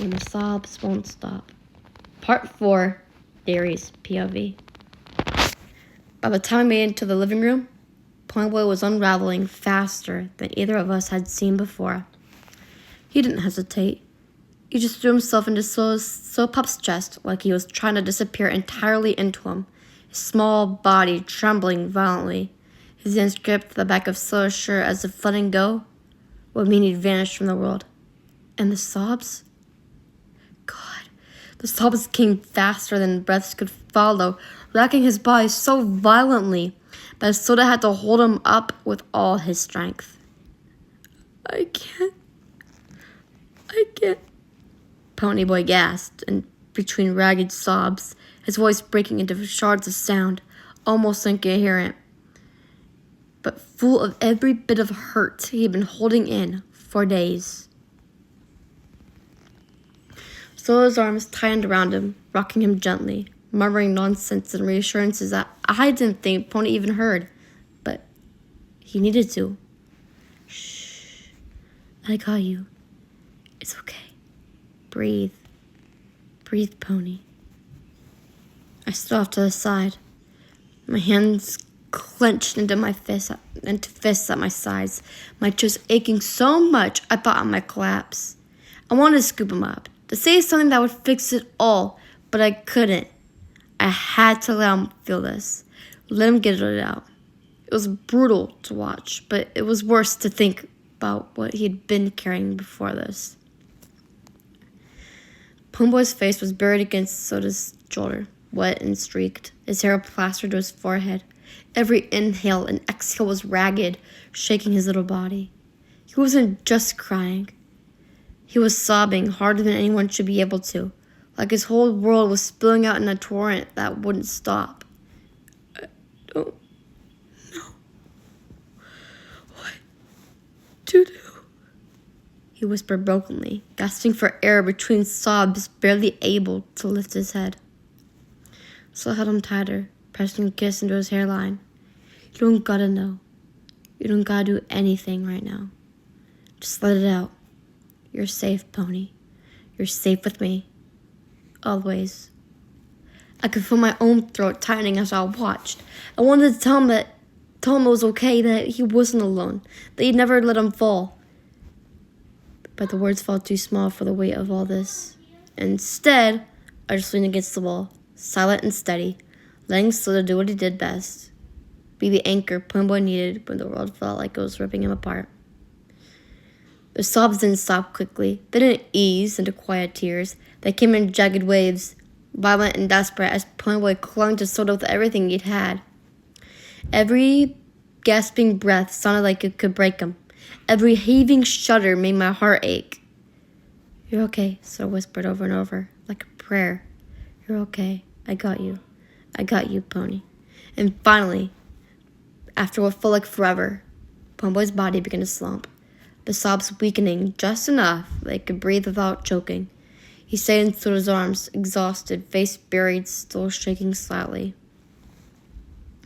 and the sobs won't stop. Part 4, Dairy's POV. By the time we made it into the living room, Ponyboy was unraveling faster than either of us had seen before. He didn't hesitate. He just threw himself into SodaPop's chest like he was trying to disappear entirely into him, his small body trembling violently. His hands gripped the back of Soda's shirt as if letting go would mean he'd vanished from the world. And the sobs? God, the sobs came faster than breaths could follow, racking his body so violently that Soda had to hold him up with all his strength. I can't, Ponyboy gasped, and between ragged sobs, his voice breaking into shards of sound, almost incoherent, but full of every bit of hurt he had been holding in for days. Soda's arms tightened around him, rocking him gently, murmuring nonsense and reassurances that I didn't think Pony even heard, but he needed to. Shh, I got you. It's okay. Breathe. Breathe, Pony. I stood off to the side, my hands clenched into fists at my sides, my chest aching so much I thought I might collapse. I wanted to scoop him up, to say something that would fix it all, but I couldn't. I had to let him feel this, let him get it out. It was brutal to watch, but it was worse to think about what he had been carrying before this. Ponyboy's face was buried against Soda's shoulder, wet and streaked, his hair plastered to his forehead. Every inhale and exhale was ragged, shaking his little body. He wasn't just crying. He was sobbing harder than anyone should be able to, like his whole world was spilling out in a torrent that wouldn't stop. I don't know what to do, he whispered brokenly, gasping for air between sobs, barely able to lift his head. So I held him tighter, pressing a kiss into his hairline. You don't gotta know. You don't gotta do anything right now. Just let it out. You're safe, Pony. You're safe with me. Always. I could feel my own throat tightening as I watched. I wanted to tell him it was okay, that he wasn't alone, that he'd never let him fall. But the words felt too small for the weight of all this. Instead, I just leaned against the wall, silent and steady, letting Soda do what he did best. Be the anchor Ponyboy needed when the world felt like it was ripping him apart. The sobs didn't stop quickly. They didn't ease into quiet tears. They came in jagged waves, violent and desperate, as Ponyboy clung to Soda with everything he'd had. Every gasping breath sounded like it could break him. Every heaving shudder made my heart ache. You're okay, Soda whispered over and over, like a prayer. You're okay. I got you. I got you, Pony. And finally, after what felt like forever, Ponyboy's body began to slump, the sobs weakening just enough that he could breathe without choking. He stayed in Soda's arms, exhausted, face buried, still shaking slightly.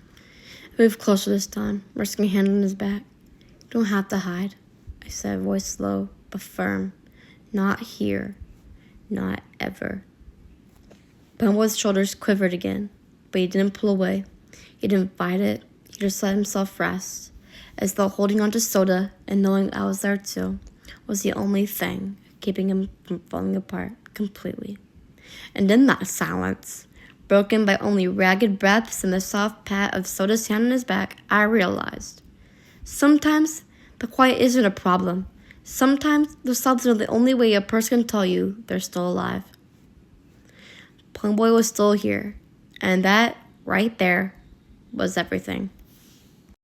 I moved closer this time, resting a hand on his back. You don't have to hide, I said, voice low but firm. Not here. Not ever. Ponyboy's shoulders quivered again, but he didn't pull away. He didn't fight it. He just let himself rest, as though holding on to Soda and knowing I was there too was the only thing keeping him from falling apart completely. And in that silence, broken by only ragged breaths and the soft pat of Soda's hand on his back, I realized sometimes the quiet isn't a problem. Sometimes the sobs are the only way a person can tell you they're still alive. Ponyboy was still here, and that, right there, was everything.